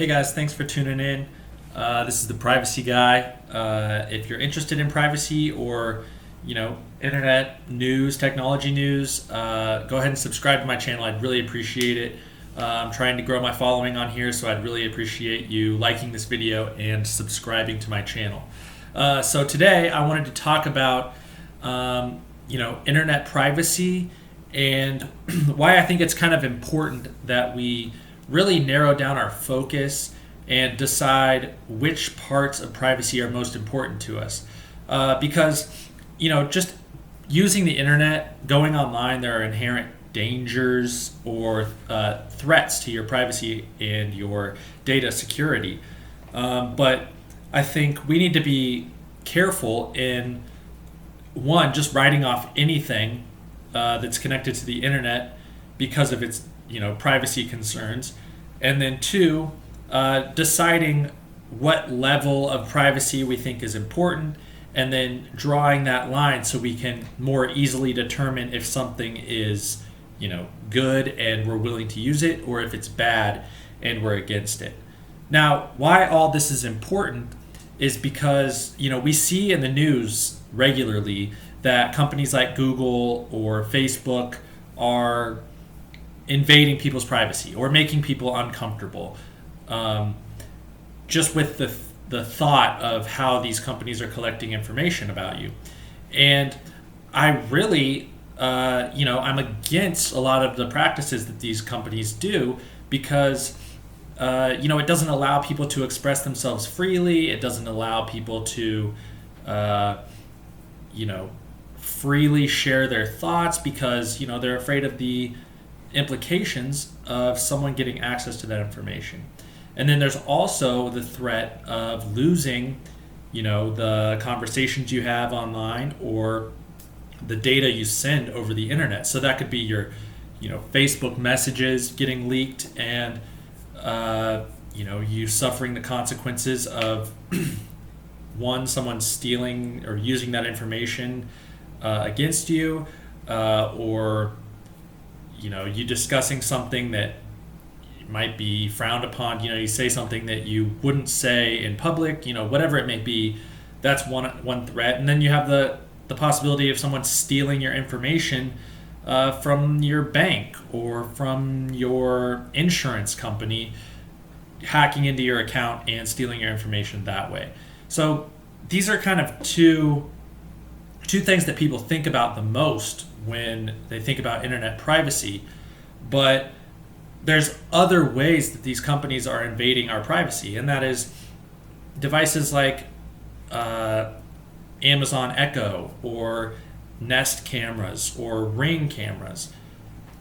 Hey guys, thanks for tuning in. This is the Privacy Guy. If you're interested in privacy or internet news, technology news, go ahead and subscribe to my channel. I'd really appreciate it. I'm trying to grow my following on here, so I'd really appreciate you liking this video and subscribing to my channel. So today I wanted to talk about internet privacy and why I think it's kind of important that we really narrow down our focus and decide which parts of privacy are most important to us. Because just using the internet, going online, there are inherent dangers or threats to your privacy and your data security. But I think we need to be careful in, one, just writing off anything that's connected to the internet because of its privacy concerns, and then two, deciding what level of privacy we think is important, and then drawing that line so we can more easily determine if something is good and we're willing to use it, or if it's bad and we're against it. Now, why all this is important is because we see in the news regularly that companies like Google or Facebook are invading people's privacy or making people uncomfortable, just with the thought of how these companies are collecting information about you. And I really, I'm against a lot of the practices that these companies do because, it doesn't allow people to express themselves freely. It doesn't allow people to, freely share their thoughts because, they're afraid of the implications of someone getting access to that information. And then there's also the threat of losing, the conversations you have online or the data you send over the internet. So that could be your, Facebook messages getting leaked and, you suffering the consequences of one, someone stealing or using that information against you, or you discussing something that might be frowned upon. You say something that you wouldn't say in public, whatever it may be. That's one threat. And then you have the possibility of someone stealing your information from your bank or from your insurance company, hacking into your account and stealing your information that way. So these are kind of two things that people think about the most when they think about internet privacy. But there's other ways that these companies are invading our privacy, and that is devices like Amazon Echo or Nest cameras or Ring cameras.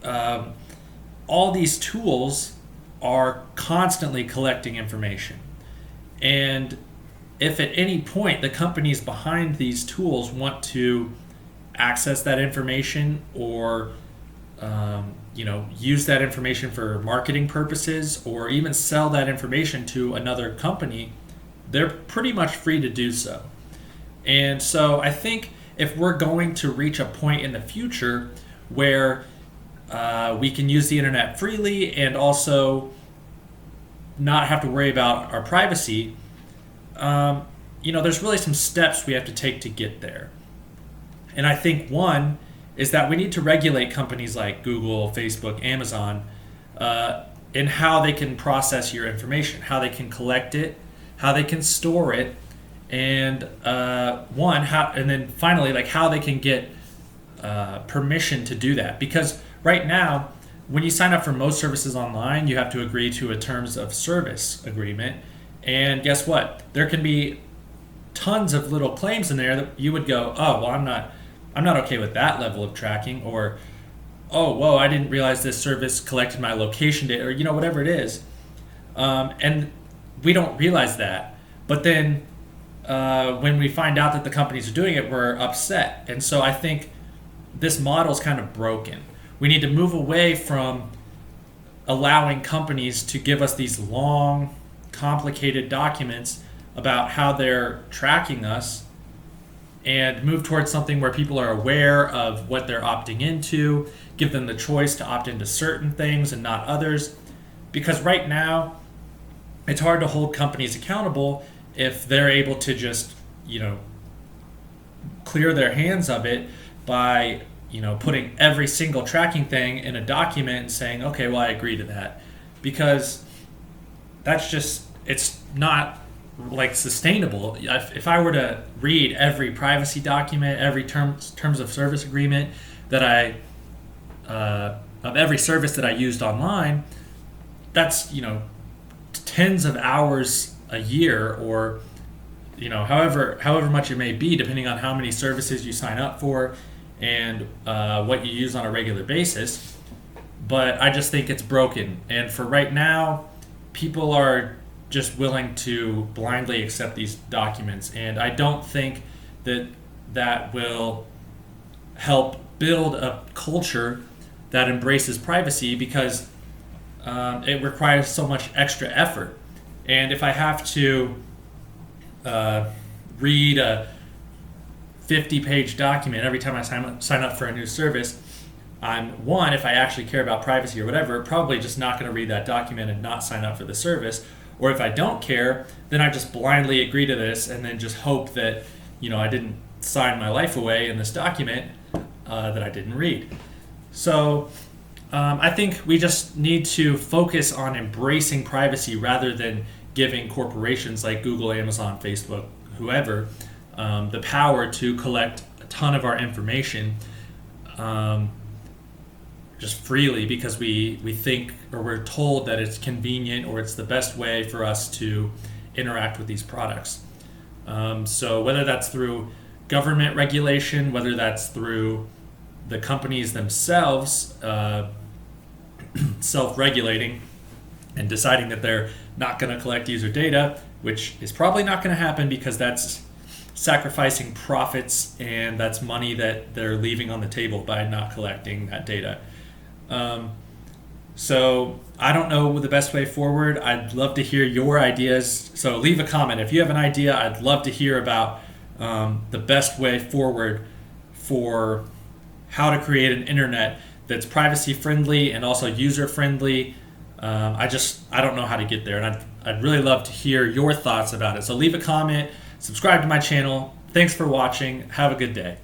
All these tools are constantly collecting information. And if at any point the companies behind these tools want to access that information or use that information for marketing purposes or even sell that information to another company, they're pretty much free to do so. And so I think if we're going to reach a point in the future where we can use the internet freely and also not have to worry about our privacy, there's really some steps we have to take to get there. And I think one is that we need to regulate companies like Google, Facebook, Amazon in how they can process your information, how they can collect it, how they can store it, and and then finally, how they can get permission to do that. Because right now, when you sign up for most services online, you have to agree to a terms of service agreement. And guess what? There can be tons of little claims in there that you would go, oh, well, I'm not okay with that level of tracking, or, oh, whoa, I didn't realize this service collected my location data, or whatever it is. And we don't realize that. But then when we find out that the companies are doing it, we're upset. And so I think this model is kind of broken. We need to move away from allowing companies to give us these long, complicated documents about how they're tracking us and move towards something where people are aware of what they're opting into, give them the choice to opt into certain things and not others. Because right now, it's hard to hold companies accountable if they're able to just, clear their hands of it by, putting every single tracking thing in a document and saying, okay, well, I agree to that. Because that's just, it's not like sustainable. If I were to read every privacy document, every terms of service agreement that of every service that I used online, that's, tens of hours a year, or however much it may be, depending on how many services you sign up for and what you use on a regular basis. But I just think it's broken, and for right now, people are just willing to blindly accept these documents, and I don't think that will help build a culture that embraces privacy, because it requires so much extra effort. And if I have to read a 50-page document every time I sign up for a new service, if I actually care about privacy or whatever, probably just not going to read that document and not sign up for the service. Or if I don't care, then I just blindly agree to this and then just hope that, I didn't sign my life away in this document that I didn't read. So I think we just need to focus on embracing privacy rather than giving corporations like Google, Amazon, Facebook, whoever, the power to collect a ton of our information just freely, because we think, or we're told that it's convenient or it's the best way for us to interact with these products. So whether that's through government regulation, whether that's through the companies themselves self-regulating and deciding that they're not going to collect user data, which is probably not going to happen because that's sacrificing profits and that's money that they're leaving on the table by not collecting that data. So I don't know the best way forward. I'd love to hear your ideas. So leave a comment. If you have an idea, I'd love to hear about the best way forward for how to create an internet that's privacy friendly and also user friendly. I don't know how to get there, and I'd really love to hear your thoughts about it. So leave a comment, subscribe to my channel. Thanks for watching. Have a good day.